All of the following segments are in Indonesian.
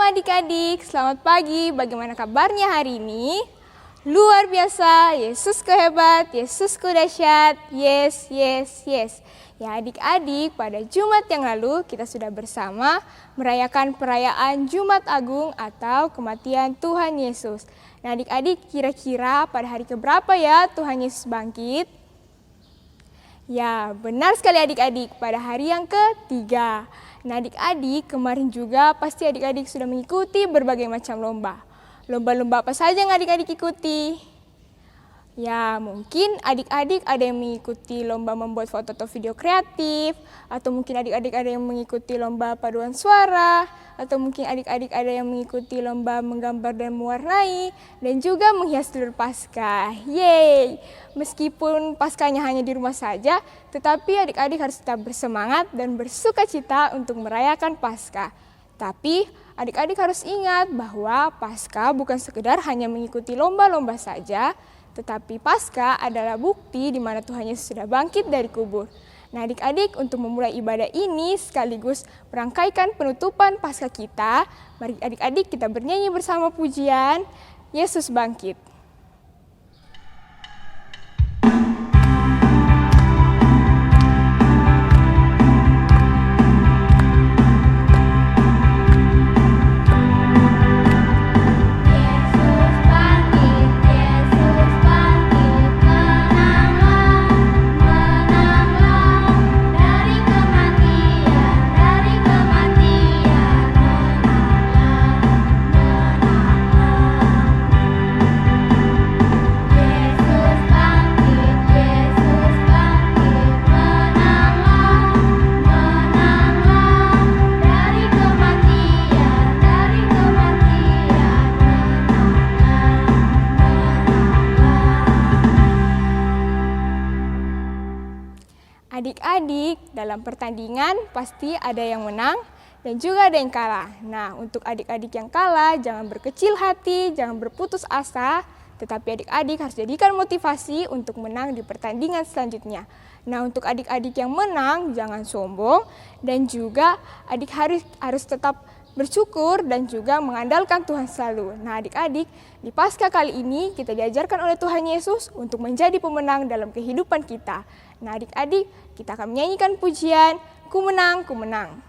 adik-adik, selamat pagi. Bagaimana kabarnya hari ini? Luar biasa, Yesusku hebat, Yesusku dahsyat, yes, yes, yes. Ya adik-adik, pada Jumat yang lalu kita sudah bersama merayakan perayaan Jumat Agung atau kematian Tuhan Yesus. Nah adik-adik, kira-kira pada hari keberapa ya Tuhan Yesus bangkit? Ya, benar sekali adik-adik, pada hari yang ketiga. Nah adik-adik, kemarin juga pasti adik-adik sudah mengikuti berbagai macam lomba. Lomba-lomba apa saja yang adik-adik ikuti? Ya, mungkin adik-adik ada yang mengikuti lomba membuat foto atau video kreatif, atau mungkin adik-adik ada yang mengikuti lomba paduan suara, atau mungkin adik-adik ada yang mengikuti lomba menggambar dan mewarnai, dan juga menghias telur Paskah. Yeay! Meskipun Paskahnya hanya di rumah saja, tetapi adik-adik harus tetap bersemangat dan bersuka cita untuk merayakan Paskah. Tapi adik-adik harus ingat bahwa Paskah bukan sekedar hanya mengikuti lomba-lomba saja, tetapi Paskah adalah bukti di mana Tuhan Yesus sudah bangkit dari kubur. Nah adik-adik, untuk memulai ibadah ini sekaligus merangkaikan penutupan Paskah kita, mari adik-adik kita bernyanyi bersama pujian Yesus Bangkit. Adik-adik, dalam pertandingan pasti ada yang menang dan juga ada yang kalah. Nah, untuk adik-adik yang kalah, jangan berkecil hati, jangan berputus asa, tetapi adik-adik harus jadikan motivasi untuk menang di pertandingan selanjutnya. Nah, untuk adik-adik yang menang, jangan sombong dan juga adik harus tetap bersyukur dan juga mengandalkan Tuhan selalu. Nah adik-adik, di Paskah kali ini kita diajarkan oleh Tuhan Yesus untuk menjadi pemenang dalam kehidupan kita. Nah adik-adik, kita akan menyanyikan pujian, Ku menang, ku menang.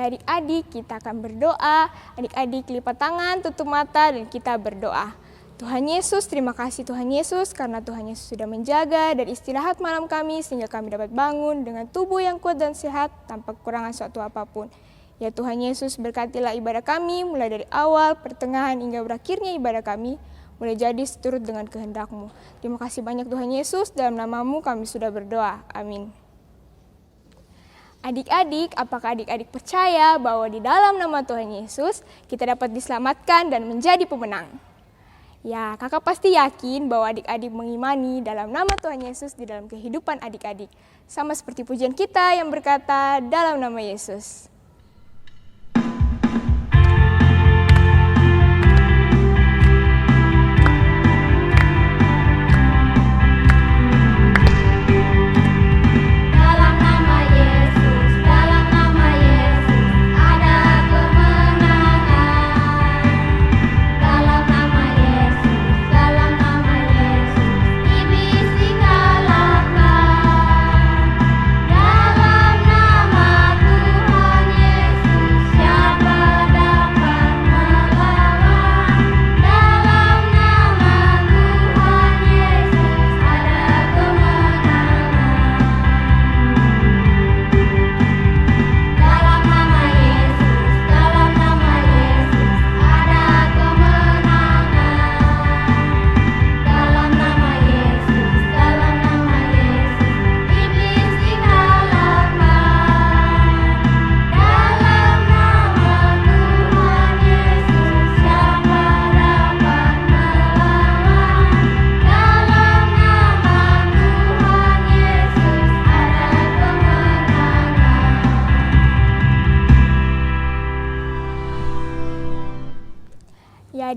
Adik-adik, kita akan berdoa. Adik-adik lipat tangan, tutup mata, dan kita berdoa. Tuhan Yesus, terima kasih Tuhan Yesus karena Tuhan Yesus sudah menjaga dan istirahat malam kami sehingga kami dapat bangun dengan tubuh yang kuat dan sehat tanpa kekurangan suatu apapun. Ya Tuhan Yesus, berkatilah ibadah kami mulai dari awal, pertengahan hingga berakhirnya ibadah kami. Boleh jadi seturut dengan kehendak-Mu. Terima kasih banyak Tuhan Yesus, dalam nama-Mu kami sudah berdoa. Amin. Adik-adik, apakah adik-adik percaya bahwa di dalam nama Tuhan Yesus kita dapat diselamatkan dan menjadi pemenang? Ya, kakak pasti yakin bahwa adik-adik mengimani dalam nama Tuhan Yesus di dalam kehidupan adik-adik. Sama seperti pujian kita yang berkata dalam nama Yesus. Dalam nama Yesus, dalam nama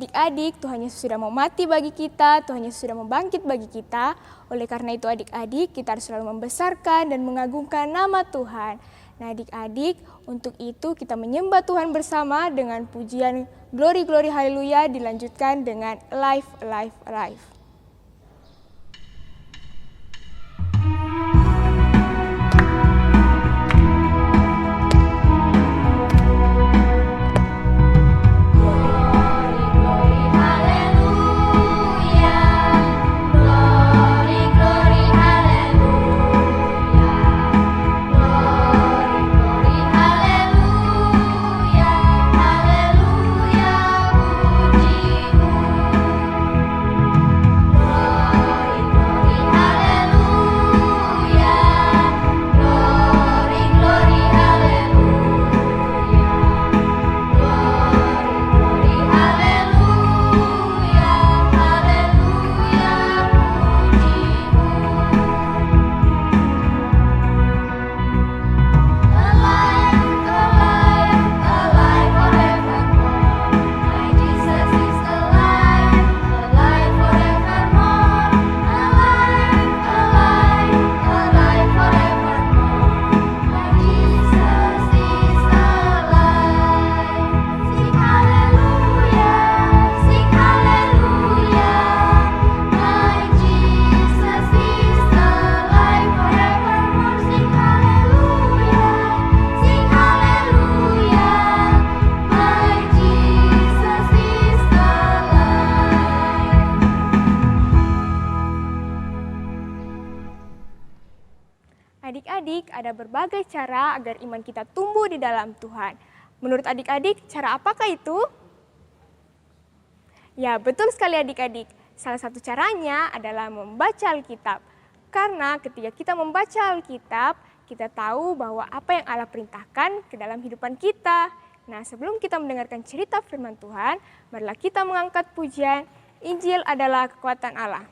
Adik-adik, Tuhan Yesus sudah mau mati bagi kita, Tuhan Yesus sudah mau bangkit bagi kita. Oleh karena itu adik-adik, kita harus selalu membesarkan dan mengagungkan nama Tuhan. Nah adik-adik, untuk itu kita menyembah Tuhan bersama dengan pujian Glory Glory Haleluya dilanjutkan dengan Alive Alive Alive. Adik-adik, ada berbagai cara agar iman kita tumbuh di dalam Tuhan. Menurut adik-adik, cara apakah itu? Ya, betul sekali adik-adik. Salah satu caranya adalah membaca Alkitab. Karena ketika kita membaca Alkitab, kita tahu bahwa apa yang Allah perintahkan ke dalam kehidupan kita. Nah, sebelum kita mendengarkan cerita firman Tuhan, marilah kita mengangkat pujian, Injil adalah kekuatan Allah.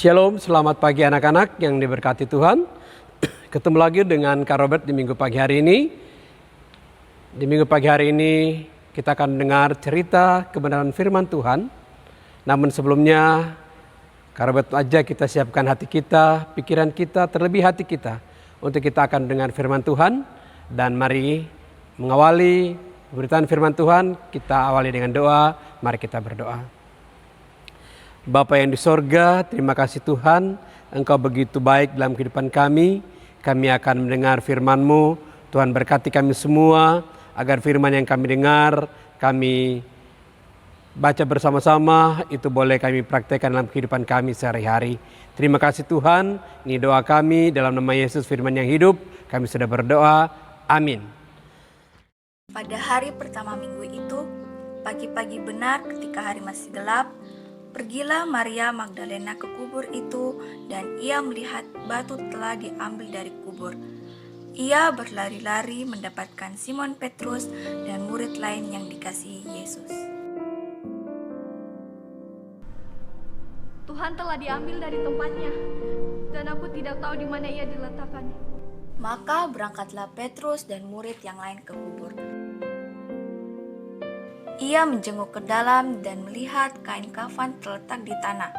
Shalom, selamat pagi anak-anak yang diberkati Tuhan. Ketemu lagi dengan Kak Robert di minggu pagi hari ini. Di minggu pagi hari ini kita akan dengar cerita kebenaran firman Tuhan. Namun sebelumnya, Kak Robert aja kita siapkan hati kita, pikiran kita, terlebih hati kita. Untuk kita akan dengar firman Tuhan. Dan mari mengawali pemberitaan firman Tuhan, kita awali dengan doa. Mari kita berdoa. Bapa yang di sorga, terima kasih Tuhan, Engkau begitu baik dalam kehidupan kami. Kami akan mendengar firman-Mu. Tuhan berkati kami semua, agar firman yang kami dengar, kami baca bersama-sama, itu boleh kami praktekkan dalam kehidupan kami sehari-hari. Terima kasih Tuhan, ini doa kami dalam nama Yesus firman yang hidup, kami sudah berdoa, amin. Pada hari pertama minggu itu, pagi-pagi benar ketika hari masih gelap, pergilah Maria Magdalena ke kubur itu dan ia melihat batu telah diambil dari kubur. Ia berlari-lari mendapatkan Simon Petrus dan murid lain yang dikasihi Yesus. Tuhan telah diambil dari tempatnya, dan aku tidak tahu di mana ia diletakkan. Maka berangkatlah Petrus dan murid yang lain ke kubur. Ia menjenguk ke dalam dan melihat kain kafan terletak di tanah.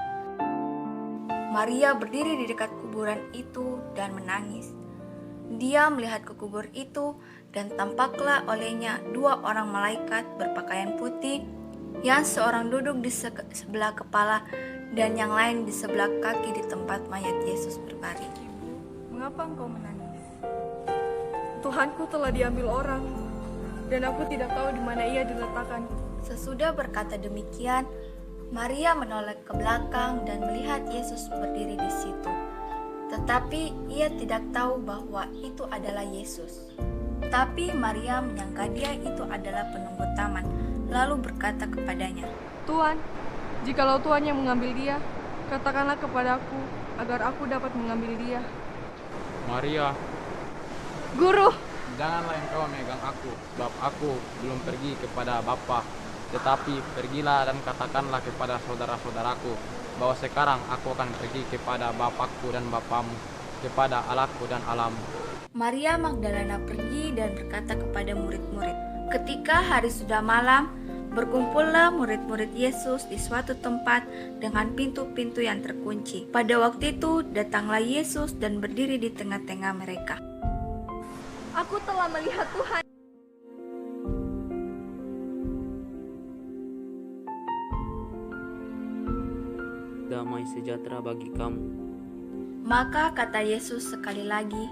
Maria berdiri di dekat kuburan itu dan menangis. Dia melihat ke kubur itu dan tampaklah olehnya 2 orang malaikat berpakaian putih, yang seorang duduk di sebelah kepala dan yang lain di sebelah kaki di tempat mayat Yesus berbaring. Mengapa engkau menangis? Tuhanku telah diambil orang, dan aku tidak tahu di mana ia diletakkan. Sesudah berkata demikian, Maria menoleh ke belakang dan melihat Yesus berdiri di situ. Tetapi ia tidak tahu bahwa itu adalah Yesus. Tapi Maria menyangka dia itu adalah penunggu taman, lalu berkata kepadanya, Tuhan, jikalau Tuhan yang mengambil dia, katakanlah kepadaku agar aku dapat mengambil dia. Maria, Guru, janganlah engkau megang aku, sebab aku belum pergi kepada Bapa. Tetapi pergilah dan katakanlah kepada saudara-saudaraku, bahwa sekarang aku akan pergi kepada Bapakku dan Bapamu, kepada Allahku dan Allahmu. Maria Magdalena pergi dan berkata kepada murid-murid. Ketika hari sudah malam, berkumpullah murid-murid Yesus di suatu tempat dengan pintu-pintu yang terkunci. Pada waktu itu datanglah Yesus dan berdiri di tengah-tengah mereka. aku telah melihat Tuhan. Damai sejahtera bagi kamu. Maka kata Yesus sekali lagi,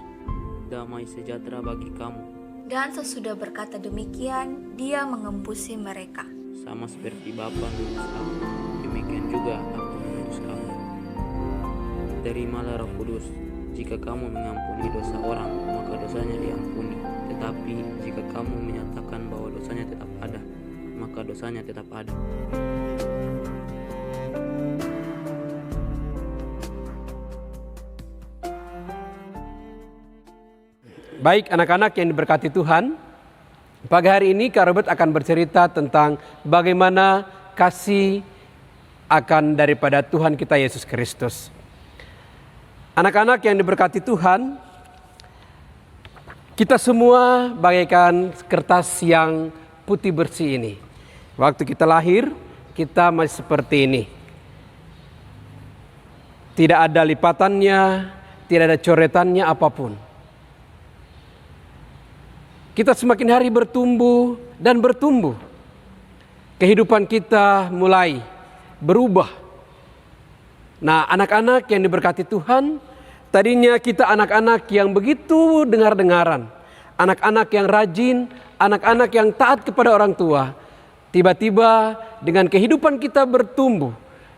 Damai sejahtera bagi kamu. dan sesudah berkata demikian, dia mengembusi mereka. Sama seperti Bapa mengutus aku, demikian juga aku mengutus kamu. Terimalah Roh Kudus. Jika kamu mengampuni dosa orang, maka dosanya diampuni. Tetapi jika kamu menyatakan bahwa dosanya tetap ada, maka dosanya tetap ada. Baik anak-anak yang diberkati Tuhan, pagi hari ini Kak Robert akan bercerita tentang bagaimana kasih akan daripada Tuhan kita Yesus Kristus. Anak-anak yang diberkati Tuhan, kita semua bagaikan kertas yang putih bersih ini. Waktu kita lahir, kita masih seperti ini. Tidak ada lipatannya, tidak ada coretannya apapun. Kita semakin hari bertumbuh dan bertumbuh. Kehidupan kita mulai berubah. Nah, anak-anak yang diberkati Tuhan, tadinya kita anak-anak yang begitu dengar-dengaran, anak-anak yang rajin, anak-anak yang taat kepada orang tua. Tiba-tiba dengan kehidupan kita bertumbuh,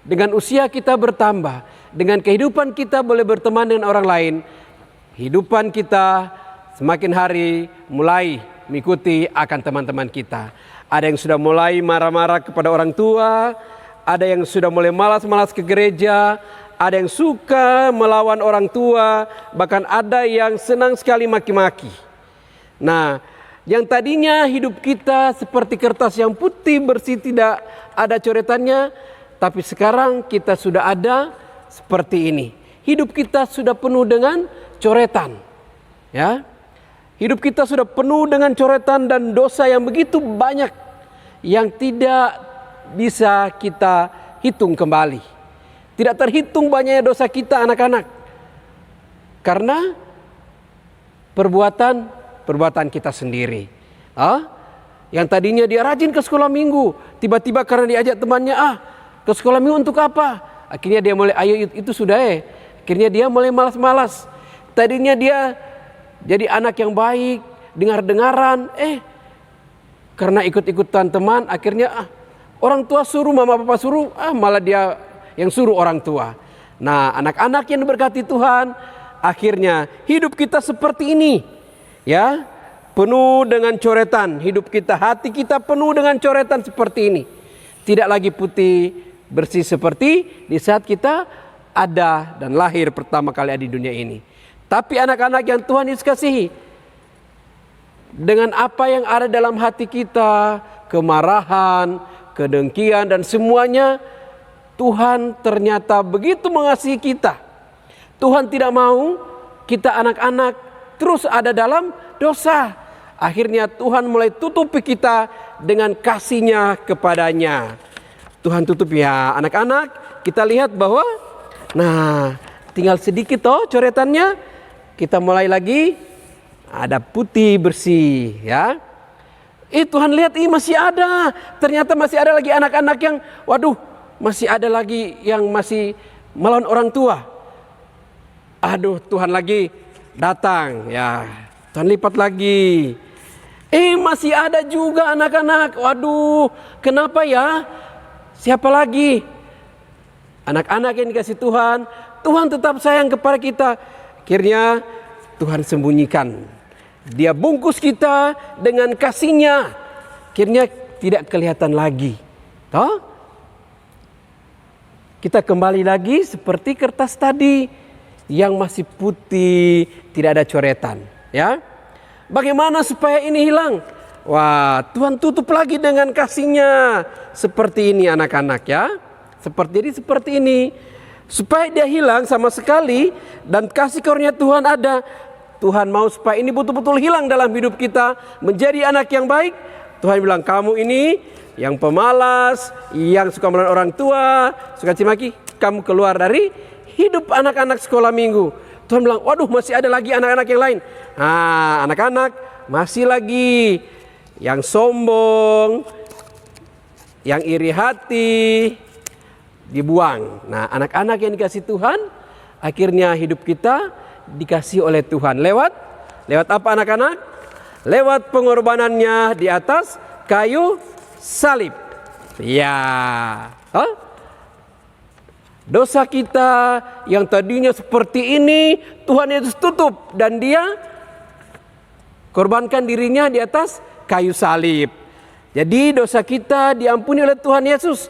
dengan usia kita bertambah, dengan kehidupan kita boleh berteman dengan orang lain, kehidupan kita semakin hari mulai mengikuti akan teman-teman kita. Ada yang sudah mulai marah-marah kepada orang tua, ada yang sudah mulai malas-malas ke gereja, ada yang suka melawan orang tua, bahkan ada yang senang sekali maki-maki. Nah, yang tadinya hidup kita seperti kertas yang putih bersih tidak ada coretannya, tapi sekarang kita sudah ada seperti ini. Hidup kita sudah penuh dengan coretan. Ya. Hidup kita sudah penuh dengan coretan dan dosa yang begitu banyak yang tidak bisa kita hitung kembali. Tidak terhitung banyaknya dosa kita anak-anak. Karena perbuatan kita sendiri. Yang tadinya dia rajin ke sekolah minggu, tiba-tiba karena diajak temannya, ke sekolah minggu untuk apa? Akhirnya dia mulai, ayo itu sudah Akhirnya dia mulai malas-malas. Tadinya dia jadi anak yang baik, dengar-dengaran, karena ikut-ikutan teman, akhirnya Orang tua suruh, mama papa suruh, malah dia yang suruh orang tua. Nah, anak-anak yang diberkati Tuhan, akhirnya hidup kita seperti ini, ya, penuh dengan coretan. Hidup kita, hati kita penuh dengan coretan seperti ini. Tidak lagi putih bersih seperti di saat kita ada dan lahir pertama kali di dunia ini. Tapi anak-anak yang Tuhan Yesus kasihi, dengan apa yang ada dalam hati kita, kemarahan, kedengkian dan semuanya, Tuhan ternyata begitu mengasihi kita. Tuhan tidak mau kita anak-anak terus ada dalam dosa. Akhirnya Tuhan mulai tutupi kita dengan kasih-Nya kepadanya. Tuhan tutup ya anak-anak. Kita lihat bahwa tinggal sedikit coretannya. Kita mulai lagi ada putih bersih ya. Tuhan lihat masih ada. Ternyata masih ada lagi anak-anak yang masih ada lagi yang masih melawan orang tua. Tuhan lagi datang ya. Tuhan lipat lagi. Masih ada juga anak-anak. Kenapa ya? Siapa lagi? Anak-anak yang dikasih Tuhan. Tuhan tetap sayang kepada kita. Akhirnya Tuhan sembunyikan. Dia bungkus kita dengan kasih-Nya. Akhirnya tidak kelihatan lagi. Kita kembali lagi seperti kertas tadi yang masih putih, tidak ada coretan, ya. Bagaimana supaya ini hilang? Tuhan tutup lagi dengan kasih-Nya. Seperti ini anak-anak ya. Seperti ini. Supaya dia hilang sama sekali dan kasih karunia Tuhan ada. Tuhan mau supaya ini betul-betul hilang dalam hidup kita, menjadi anak yang baik. Tuhan bilang, kamu ini yang pemalas, yang suka melawan orang tua, suka cimaki, kamu keluar dari hidup anak-anak sekolah minggu. Tuhan bilang, masih ada lagi anak-anak yang lain. Anak-anak masih lagi yang sombong, yang iri hati, dibuang. Anak-anak yang dikasih Tuhan, akhirnya hidup kita dikasih oleh Tuhan. Lewat apa anak-anak? Lewat pengorbanannya di atas kayu salib. Ya. Dosa kita yang tadinya seperti ini, Tuhan Yesus tutup. Dan dia korbankan dirinya di atas kayu salib. Jadi dosa kita diampuni oleh Tuhan Yesus.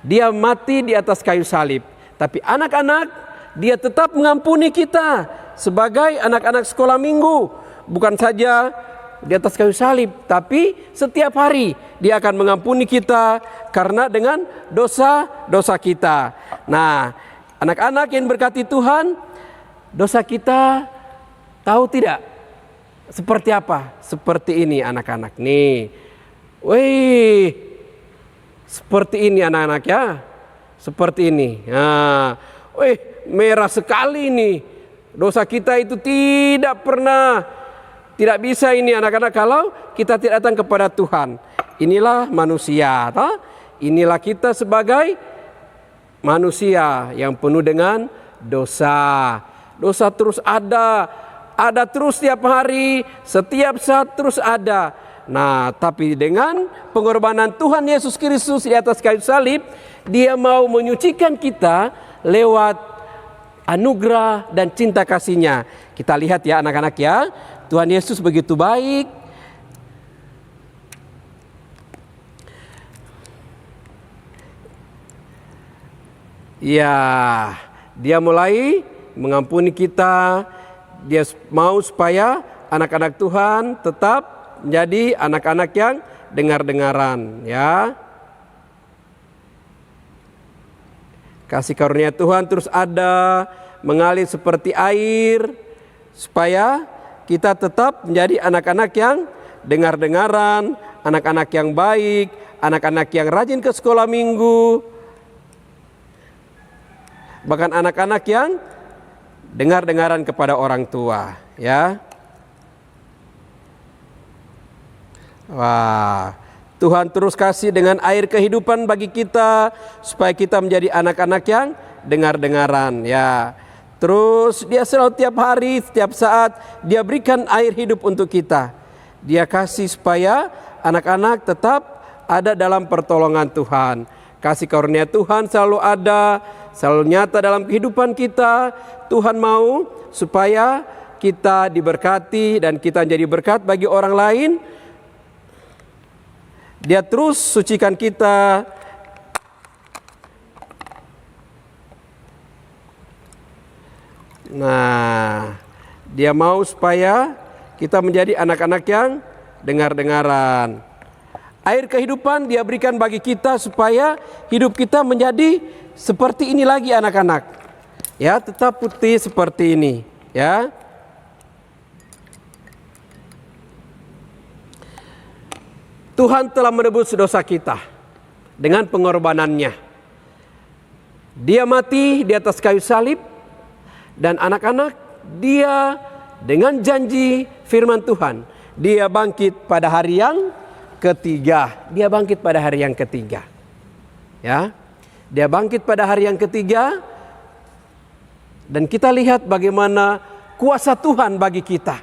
Dia mati di atas kayu salib. Tapi anak-anak, dia tetap mengampuni kita sebagai anak-anak sekolah minggu. Bukan saja di atas kayu salib, tapi setiap hari dia akan mengampuni kita karena dengan dosa-dosa kita. Anak-anak yang berkati Tuhan, dosa kita tahu tidak? Seperti apa? Seperti ini anak-anak nih. Seperti ini anak-anak ya. Seperti ini. Merah sekali nih. Dosa kita itu tidak bisa ini anak-anak kalau kita tidak datang kepada Tuhan. Inilah manusia. Inilah kita sebagai manusia yang penuh dengan dosa. Dosa terus ada terus setiap hari, setiap saat terus ada. Tapi dengan pengorbanan Tuhan Yesus Kristus di atas kayu salib, Dia mau menyucikan kita lewat anugerah dan cinta kasih-Nya. Kita lihat ya anak-anak ya. Tuhan Yesus begitu baik. Ya, Dia mulai mengampuni kita. Dia mau supaya anak-anak Tuhan tetap menjadi anak-anak yang dengar-dengaran ya. Kasih karunia Tuhan terus ada, mengalir seperti air, supaya kita tetap menjadi anak-anak yang dengar-dengaran, anak-anak yang baik, anak-anak yang rajin ke sekolah minggu, bahkan anak-anak yang dengar-dengaran kepada orang tua, ya. Tuhan terus kasih dengan air kehidupan bagi kita supaya kita menjadi anak-anak yang dengar-dengaran ya. Terus Dia selalu tiap hari, setiap saat Dia berikan air hidup untuk kita. Dia kasih supaya anak-anak tetap ada dalam pertolongan Tuhan. Kasih karunia Tuhan selalu ada, selalu nyata dalam kehidupan kita. Tuhan mau supaya kita diberkati dan kita jadi berkat bagi orang lain. Dia terus sucikan kita. Nah, Dia mau supaya kita menjadi anak-anak yang dengar-dengaran. Air kehidupan Dia berikan bagi kita supaya hidup kita menjadi seperti ini lagi anak-anak. Ya, tetap putih seperti ini, ya. Tuhan telah menebus dosa kita dengan pengorbanannya. Dia mati di atas kayu salib, dan anak-anak, Dia dengan janji firman Tuhan, Dia bangkit pada hari yang ketiga. Dia bangkit pada hari yang ketiga. Ya. Dia bangkit pada hari yang ketiga, dan kita lihat bagaimana kuasa Tuhan bagi kita.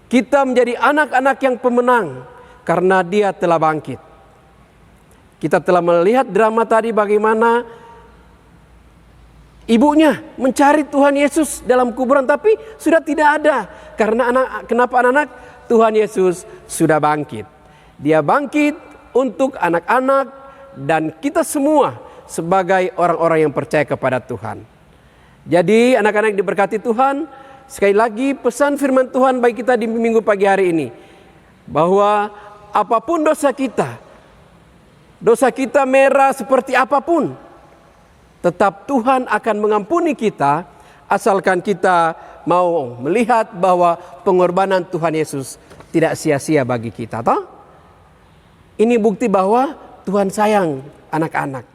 Kita menjadi anak-anak yang pemenang karena Dia telah bangkit. Kita telah melihat drama tadi bagaimana ibunya mencari Tuhan Yesus dalam kuburan, tapi sudah tidak ada. Kenapa anak-anak? Tuhan Yesus sudah bangkit. Dia bangkit untuk anak-anak dan kita semua sebagai orang-orang yang percaya kepada Tuhan. Jadi anak-anak yang diberkati Tuhan, sekali lagi pesan firman Tuhan bagi kita di minggu pagi hari ini, bahwa apapun dosa kita merah seperti apapun, tetap Tuhan akan mengampuni kita, asalkan kita mau melihat bahwa pengorbanan Tuhan Yesus tidak sia-sia bagi kita. Toh? Ini bukti bahwa Tuhan sayang anak-anak.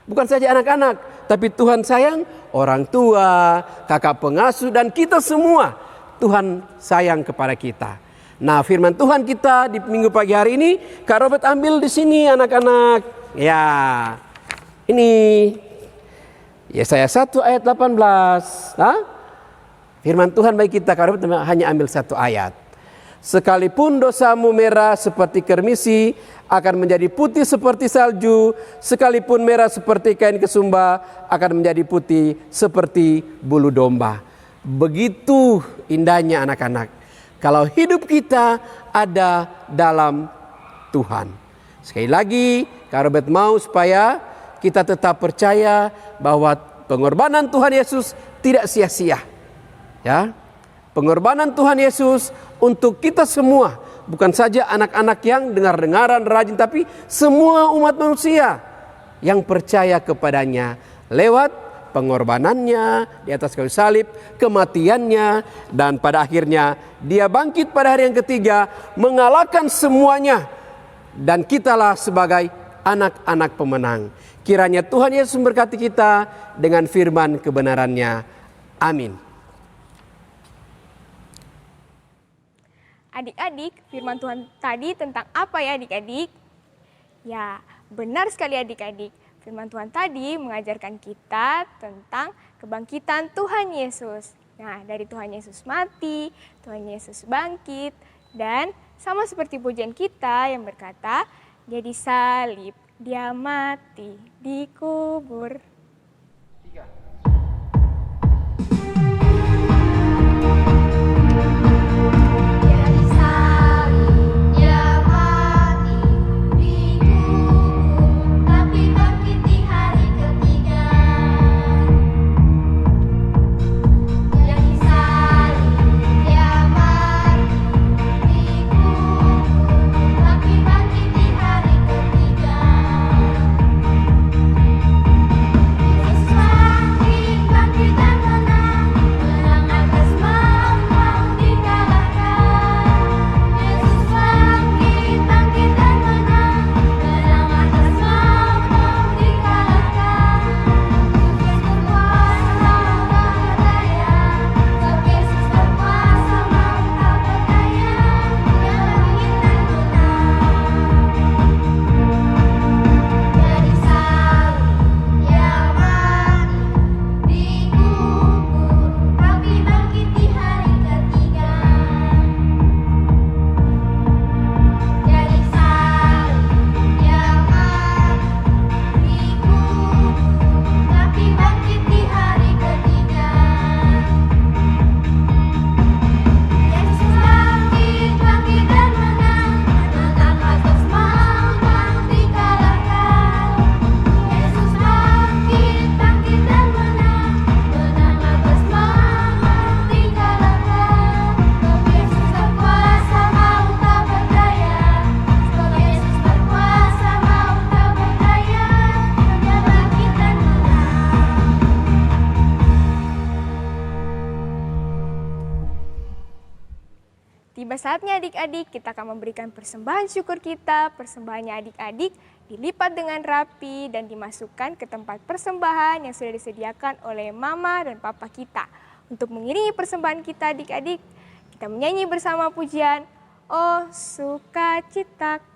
Bukan saja anak-anak, tapi Tuhan sayang orang tua, kakak pengasuh, dan kita semua. Tuhan sayang kepada kita. Nah, firman Tuhan kita di minggu pagi hari ini, Kak Robert ambil di sini anak-anak. Ya, ini Yesaya 1 ayat 18. Nah, firman Tuhan bagi kita, Kak Robert hanya ambil satu ayat. Sekalipun dosamu merah seperti kermisi, akan menjadi putih seperti salju. Sekalipun merah seperti kain kesumba, akan menjadi putih seperti bulu domba. Begitu indahnya anak-anak, kalau hidup kita ada dalam Tuhan. Sekali lagi, Kak Robert mau supaya kita tetap percaya bahwa pengorbanan Tuhan Yesus tidak sia-sia. Ya, pengorbanan Tuhan Yesus untuk kita semua, bukan saja anak-anak yang dengar-dengaran rajin, tapi semua umat manusia yang percaya kepadanya lewat pengorbanannya di atas kayu salib, kematiannya, dan pada akhirnya Dia bangkit pada hari yang ketiga, mengalahkan semuanya, dan kitalah sebagai anak-anak pemenang. Kiranya Tuhan Yesus memberkati kita dengan firman kebenarannya. Amin. Adik-adik, firman Tuhan tadi tentang apa ya adik-adik? Ya, benar sekali adik-adik. Firman Tuhan tadi mengajarkan kita tentang kebangkitan Tuhan Yesus. Nah, dari Tuhan Yesus mati, Tuhan Yesus bangkit, dan sama seperti pujian kita yang berkata, Dia disalib, Dia mati, dikubur. saatnya adik-adik kita akan memberikan persembahan syukur kita. Persembahannya adik-adik dilipat dengan rapi dan dimasukkan ke tempat persembahan yang sudah disediakan oleh mama dan papa kita. Untuk mengiringi persembahan kita adik-adik, kita menyanyi bersama pujian Oh Sukacitaku.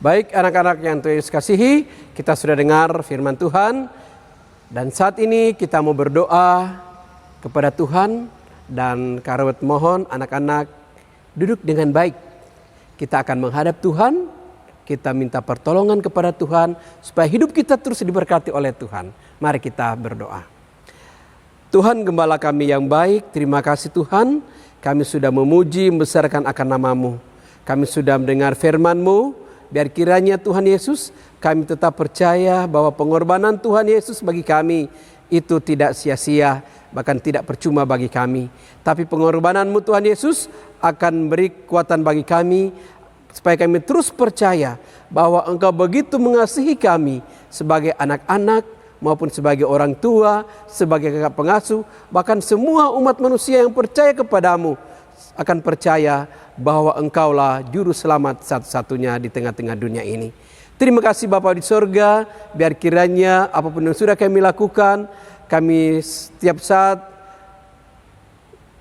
Baik anak-anak yang Tuhan Yesus kasihi, kita sudah dengar firman Tuhan. Dan saat ini kita mau berdoa kepada Tuhan. Dan Karobet mohon anak-anak duduk dengan baik. Kita akan menghadap Tuhan, kita minta pertolongan kepada Tuhan supaya hidup kita terus diberkati oleh Tuhan. Mari kita berdoa. Tuhan Gembala kami yang baik, terima kasih Tuhan. Kami sudah memuji, membesarkan akan nama-Mu. Kami sudah mendengar firman-Mu. Biar kiranya Tuhan Yesus kami tetap percaya bahwa pengorbanan Tuhan Yesus bagi kami itu tidak sia-sia, bahkan tidak percuma bagi kami. Tapi pengorbanan-Mu Tuhan Yesus akan beri kekuatan bagi kami supaya kami terus percaya bahwa Engkau begitu mengasihi kami sebagai anak-anak maupun sebagai orang tua, sebagai kakak pengasuh, bahkan semua umat manusia yang percaya kepadamu akan percaya bahwa Engkaulah juru selamat satu-satunya di tengah-tengah dunia ini. Terima kasih Bapa di sorga, biar kiranya apapun yang sudah kami lakukan, kami setiap saat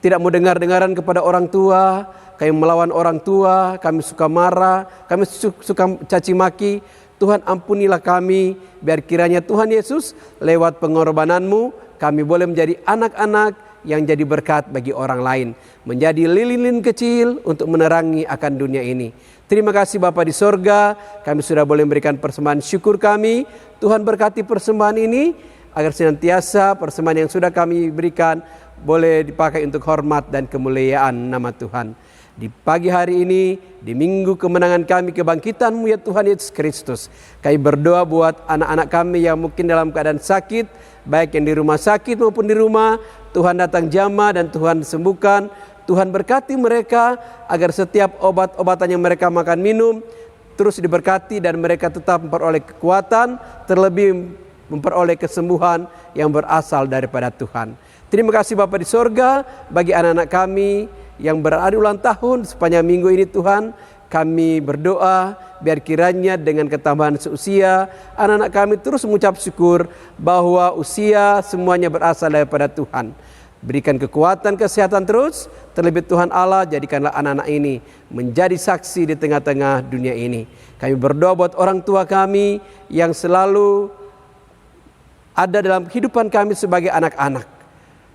tidak mau dengar-dengaran kepada orang tua, kami melawan orang tua, kami suka marah, kami suka caci maki. Tuhan ampunilah kami, biar kiranya Tuhan Yesus lewat pengorbanan-Mu kami boleh menjadi anak-anak yang jadi berkat bagi orang lain, menjadi lilin-lilin kecil untuk menerangi akan dunia ini. Terima kasih Bapa di sorga, kami sudah boleh memberikan persembahan syukur kami. Tuhan berkati persembahan ini, agar senantiasa persembahan yang sudah kami berikan boleh dipakai untuk hormat dan kemuliaan nama Tuhan. Di pagi hari ini, di minggu kemenangan kami, kebangkitan-Mu ya Tuhan Yesus Kristus, kami berdoa buat anak-anak kami yang mungkin dalam keadaan sakit, baik yang di rumah sakit maupun di rumah. Tuhan datang jamah dan Tuhan sembuhkan. Tuhan berkati mereka agar setiap obat-obatan yang mereka makan minum terus diberkati dan mereka tetap memperoleh kekuatan, terlebih memperoleh kesembuhan yang berasal daripada Tuhan. Terima kasih Bapa di sorga bagi anak-anak kami yang berada ulang tahun sepanjang minggu ini Tuhan. Kami berdoa biar kiranya dengan ketambahan seusia anak-anak kami terus mengucap syukur bahwa usia semuanya berasal daripada Tuhan. Berikan kekuatan, kesehatan terus, terlebih Tuhan Allah jadikanlah anak-anak ini menjadi saksi di tengah-tengah dunia ini. Kami berdoa buat orang tua kami yang selalu ada dalam kehidupan kami sebagai anak-anak.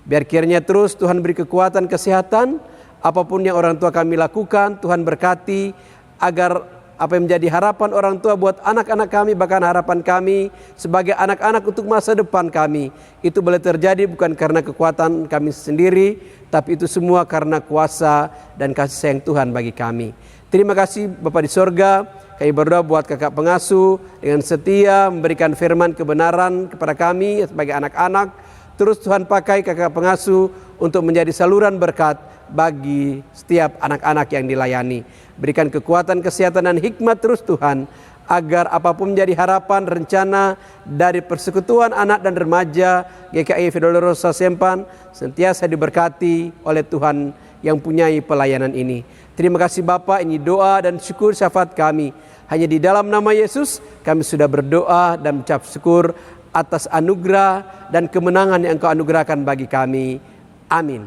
Biar kiranya terus Tuhan beri kekuatan, kesehatan, apapun yang orang tua kami lakukan, Tuhan berkati agar apa yang menjadi harapan orang tua buat anak-anak kami, bahkan harapan kami sebagai anak-anak untuk masa depan kami, itu boleh terjadi bukan karena kekuatan kami sendiri, tapi itu semua karena kuasa dan kasih sayang Tuhan bagi kami. Terima kasih Bapa di sorga, kami berdoa buat kakak pengasuh dengan setia memberikan firman kebenaran kepada kami sebagai anak-anak. Terus Tuhan pakai kakak pengasuh untuk menjadi saluran berkat bagi setiap anak-anak yang dilayani. Berikan kekuatan, kesehatan dan hikmat terus Tuhan, agar apapun menjadi harapan, rencana dari persekutuan anak dan remaja GKI Fidelorosa Sempan sentiasa diberkati oleh Tuhan yang punyai pelayanan ini. Terima kasih Bapa, ini doa dan syukur syafaat kami. Hanya di dalam nama Yesus kami sudah berdoa dan mengucap syukur atas anugerah dan kemenangan yang Engkau anugerahkan bagi kami. Amin.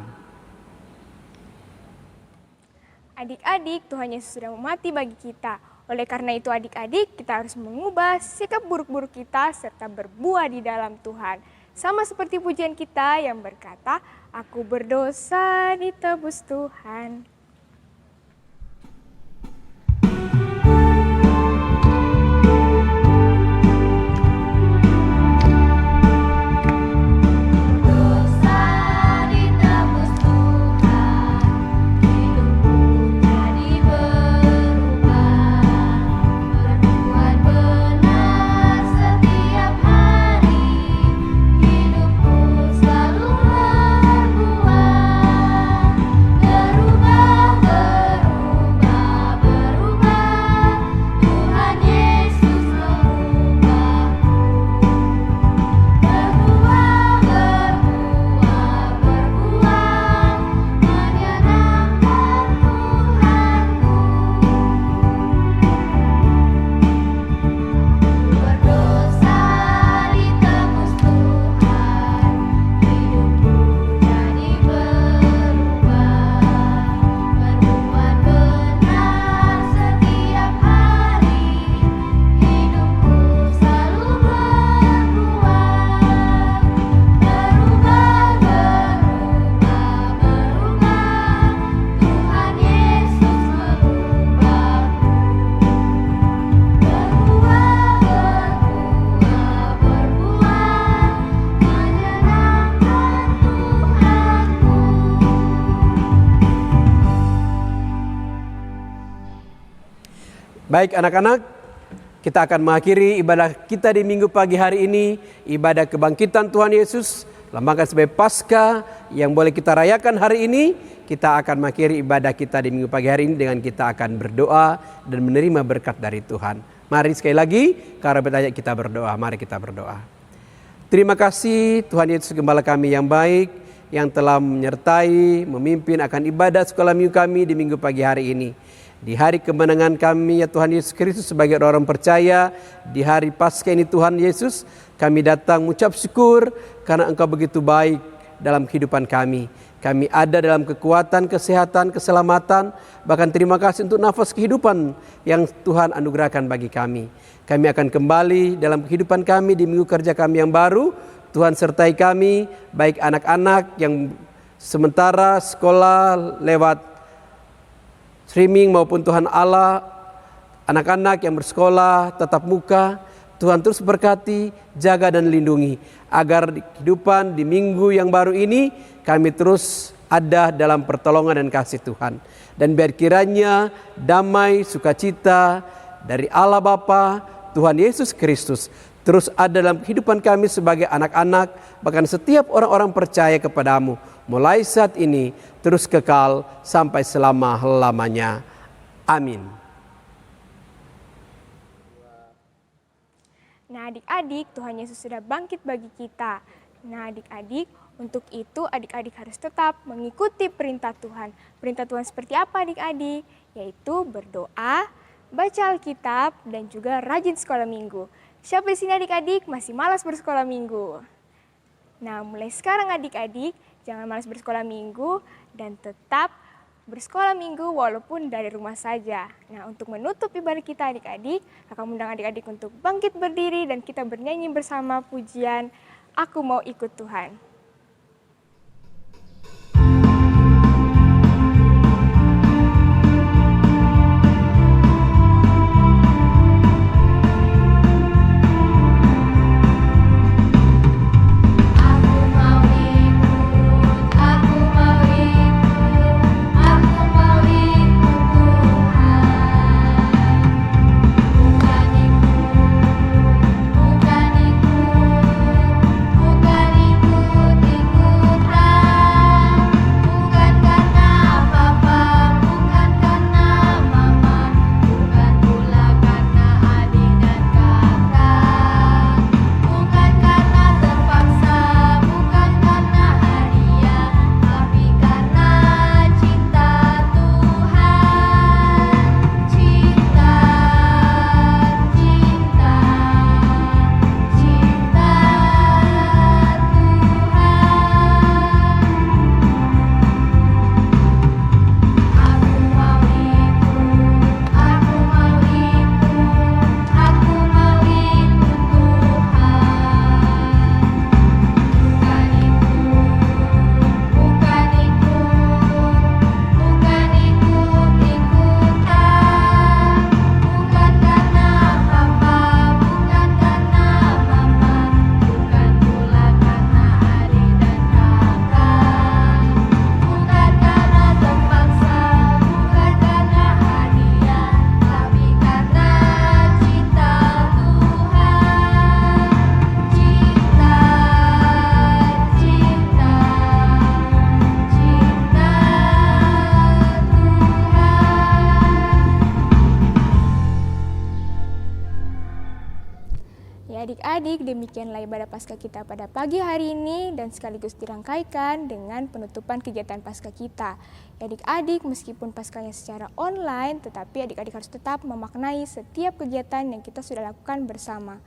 Adik-adik, Tuhan Yesus sudah mati bagi kita. Oleh karena itu adik-adik, kita harus mengubah sikap buruk-buruk kita serta berbuah di dalam Tuhan. Sama seperti pujian kita yang berkata, aku berdosa ditebus Tuhan. Baik anak-anak, kita akan mengakhiri ibadah kita di minggu pagi hari ini, ibadah kebangkitan Tuhan Yesus, lambangkan sebagai Paskah yang boleh kita rayakan hari ini. Kita akan mengakhiri ibadah kita di minggu pagi hari ini dengan kita akan berdoa dan menerima berkat dari Tuhan. Mari sekali lagi, karena bertanya kita berdoa, mari kita berdoa. Terima kasih Tuhan Yesus Gembala kami yang baik, yang telah menyertai, memimpin akan ibadah sekolah minggu kami di minggu pagi hari ini. Di hari kemenangan kami ya Tuhan Yesus Kristus sebagai orang percaya, di hari Paskah ini Tuhan Yesus, kami datang mengucap syukur karena Engkau begitu baik dalam kehidupan kami. Kami ada dalam kekuatan, kesehatan, keselamatan, bahkan terima kasih untuk nafas kehidupan yang Tuhan anugerahkan bagi kami. Kami akan kembali dalam kehidupan kami di minggu kerja kami yang baru. Tuhan sertai kami, baik anak-anak yang sementara sekolah lewat streaming maupun Tuhan Allah, anak-anak yang bersekolah tatap muka, Tuhan terus berkati, jaga dan lindungi, agar di kehidupan di minggu yang baru ini kami terus ada dalam pertolongan dan kasih Tuhan. Dan biar kiranya damai, sukacita dari Allah Bapa, Tuhan Yesus Kristus terus ada dalam kehidupan kami sebagai anak-anak, bahkan setiap orang-orang percaya kepadamu, mulai saat ini terus kekal sampai selama-lamanya. Amin. Nah adik-adik, Tuhan Yesus sudah bangkit bagi kita. Nah adik-adik, untuk itu adik-adik harus tetap mengikuti perintah Tuhan. Perintah Tuhan seperti apa adik-adik? Yaitu berdoa, baca Alkitab, dan juga rajin sekolah minggu. Siapa di sini adik-adik masih malas bersekolah minggu? Nah mulai sekarang adik-adik, jangan malas bersekolah minggu dan tetap bersekolah minggu walaupun dari rumah saja. Nah untuk menutup ibadah kita adik-adik, kakak mengundang adik-adik untuk bangkit berdiri dan kita bernyanyi bersama pujian Aku Mau Ikut Tuhan. adik-adik, demikianlah ibadah Paskah kita pada pagi hari ini dan sekaligus dirangkaikan dengan penutupan kegiatan Paskah kita. Adik-adik, meskipun Paskahnya secara online, tetapi adik-adik harus tetap memaknai setiap kegiatan yang kita sudah lakukan bersama.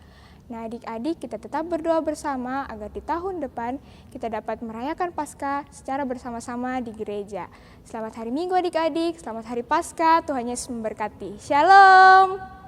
Nah, adik-adik, kita tetap berdoa bersama agar di tahun depan kita dapat merayakan Paskah secara bersama-sama di gereja. Selamat hari Minggu adik-adik, selamat hari Paskah, Tuhan Yesus memberkati. Shalom!